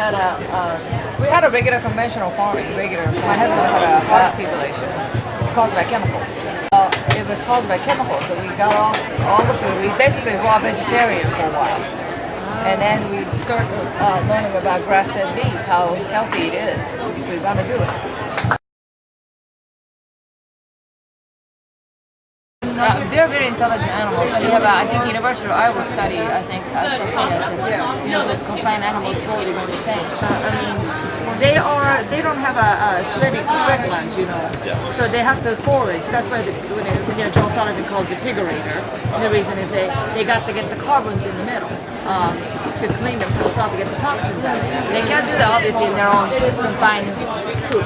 had we had a regular conventional farming. My husband had a heart fibrillation. It's caused by chemicals. It was caused by chemicals, so we got all the food. We basically raw vegetarian for a while, and then we start learning about grass-fed beef, how healthy it is if we want to do it. They're very intelligent animals, and they have, I think, University of Iowa study, I think, something that should, those confined animals slowly go insane. I mean, they don't have a sweating glands, so they have to forage. That's why Joel Salatin calls it pigurator. And the reason is they got to get the carbons in the middle to clean themselves out, to get the toxins out of them. They can't do that, obviously, in their own confined coop.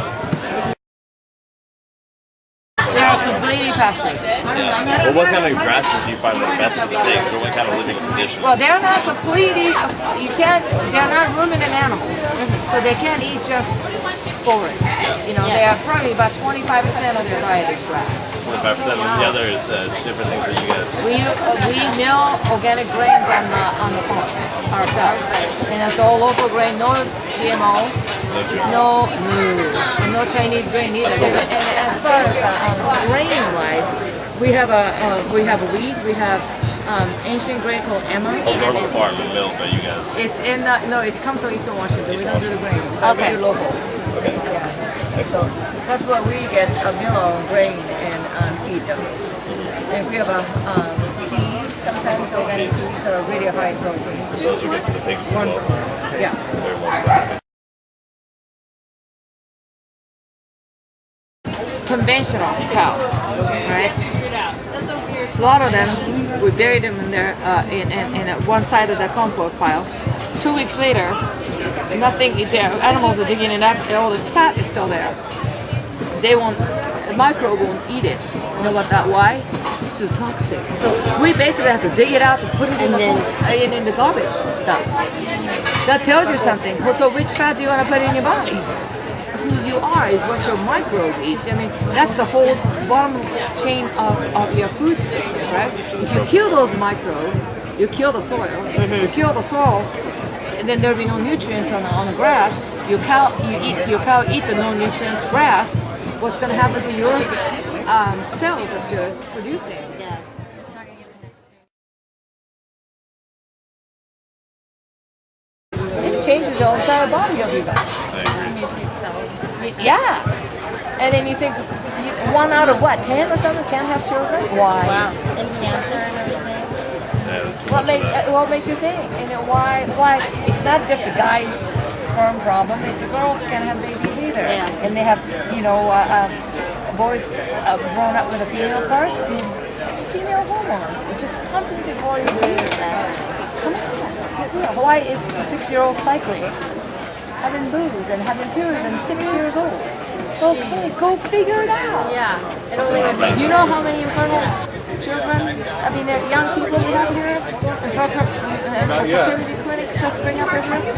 They're completely passive. Well, what kind of grasses do you find are best for the pigs, or what kind of living conditions? Well, they're not completely, they're not ruminant animals, so they can't eat just forage. They are probably about 25% of their diet is grass. 25%, and the other is different things that you guys. We mill organic grains on the farm ourselves, and it's all local grain, no GMO, no Chinese grain either. And as far as grain-wise, we have wheat, we have ancient grain called emmer. Normal farm and mill, but you guys. It's in it comes from Eastern Washington. We don't do the grain. Okay. We do local. Okay. Yeah. So that's what we get a mill of grain and feed them. And we have peas, sometimes organic peas that are really high in protein. So those are good for the pigs as well. Yeah. Very well. Conventional cow, right? Slaughter them. We bury them in there in one side of the compost pile. 2 weeks later, nothing. The animals are digging it up. All this fat is still there. The microbe won't eat it. You know why? It's too toxic. So we basically have to dig it out and put it in the garbage dump. That tells you something. So which fat do you want to put in your body? Who you are is what your microbe eats. I mean, that's the whole bottom chain of your food system, right? If you kill those microbes, you kill the soil. You kill the soil, and then there'll be no nutrients on the grass. Your cow eat the no nutrients grass. What's going to happen to your cells that you're producing? Yeah. It changes the entire body of you guys. Yeah. And then you think 1 out of 10 or something can't have children? Why? Wow. And cancer and everything. Yeah, What makes you think? And then why? It's not just a guy's sperm problem. It's girls can't have babies either. Yeah. And they have, boys grown up with the female parts. I mean, female hormones. It just pumping the body with. Come on. Why is the 6-year-old cycling? Having boobs and having periods and 6 years old. Okay, go figure it out. Yeah. It only would make You know how many infertile children, young people we have here, fertility clinics that spring up every year?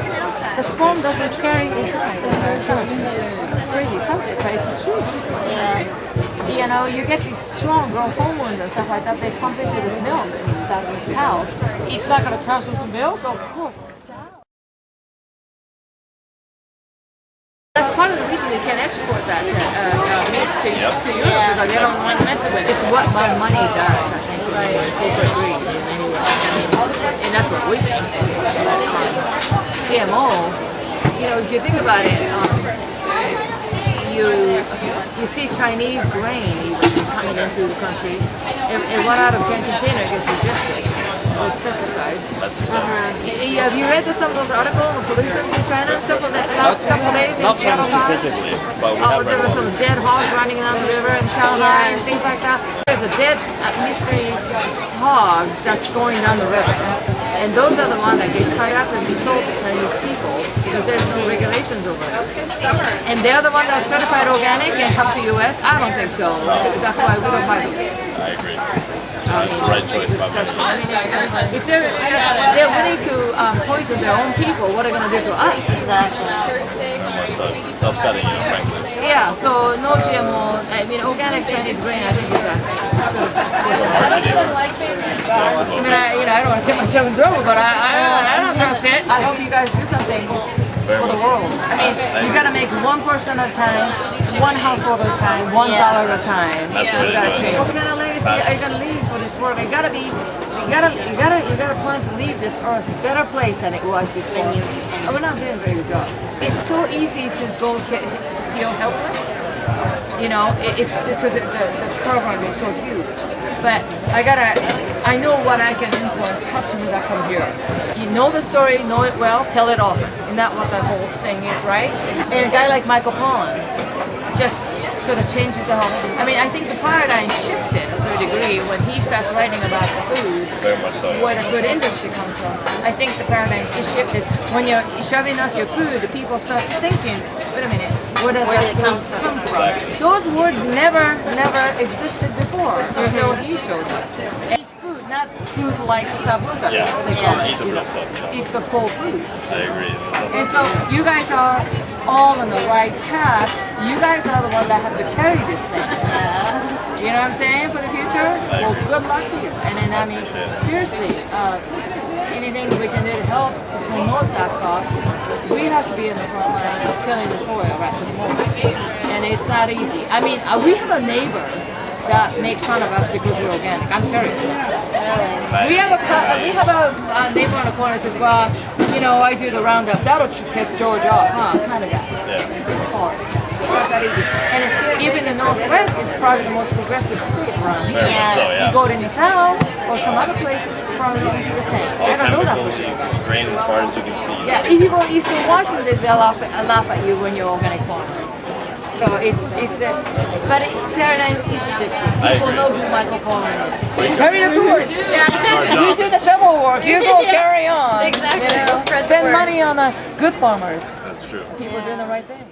The sperm doesn't carry the It's a crazy subject, but it's the truth. Yeah. You get these strong growth hormones and stuff like that, they pump into this milk and stuff with cows. It's not going to transfer to milk, of course. That's part of the reason they can't export that meat to Europe, because they don't want to mess with it. It's what money does, I think, corporate greed in many ways. And that's what we think. GMO, if you think about it, you see Chinese grain even coming into the country, and 1 out of 10 containers gets rejected with pesticides. Have you read some of those articles on pollution in China and stuff like that? Last couple of days in Seattle? Specifically, but we have There were some dead hogs running down the river in Shanghai and things like that. There's a dead mystery hog that's going down the river. And those are the ones that get cut up and be sold to Chinese people because there's no regulations over there. And they're the ones that's certified organic and come to U.S.? I don't think so. That's why we don't buy them. I agree. It's the right choice. If they're willing to poison their own people, what are they going to do to us? Exactly. It's upsetting, frankly. Yeah, so no GMO. Organic Chinese grain, I think, is a sort of. I don't want to get myself in trouble, but I don't trust it. I hope you guys do something Very for the much. world. I mean, you gotta make 1% at a time, one household at a time, $1 at a time. That's You what gotta it is. change. What kind of legacy are you gonna leave for this world? You gotta plan to leave this earth a better place than it was before. And we're not doing a very good job. It's so easy to feel helpless. You know, it's because the program is so huge. But I know what I can influence customers that come here. You know the story, know it well, tell it often. Isn't that what the whole thing is, right? And a guy like Michael Pollan just sort of changes the whole. I mean, I think the paradigm shifted to a degree when he starts writing about the food, Very much so. where the good industry comes from. I think the paradigm is shifted. When you're shoving off your food, people start thinking, wait a minute, where does that food come from? Those words never existed before. So he showed us. Eat food, not food-like substance. Yeah. They call it. Eat the real stuff. Yeah. Eat the full food. I agree. And so you guys are all on the right path. You guys are the ones that have to carry this thing. You know what I'm saying for the future? Well, good luck to you. And then I mean, seriously, anything we can do to help to promote that cause, we have to be in the front line of tilling the soil at this moment. And it's not easy. I mean, we have a neighbor that makes fun of us because we're organic. I'm serious. We have a neighbor on the corner that says, well, you know, I do the roundup. That'll piss George off, huh? Kind of guy. Yeah. It's hard. It's not that easy. And even the Northwest is probably the most progressive state around here. Very much so, yeah. You go in the South or some other places, probably won't be the same. All I don't know that for chemicals, sure. grain as far as you can see. Yeah, if you go to Eastern Washington, they'll laugh at you when you're organic farmer. So but paradigm is shifting. People know who Michael Pollan is. Carry the torch. If you do the shovel work, you go carry on. Exactly. You know, Spread the spend word. money on the good farmers. That's true. People doing the right thing.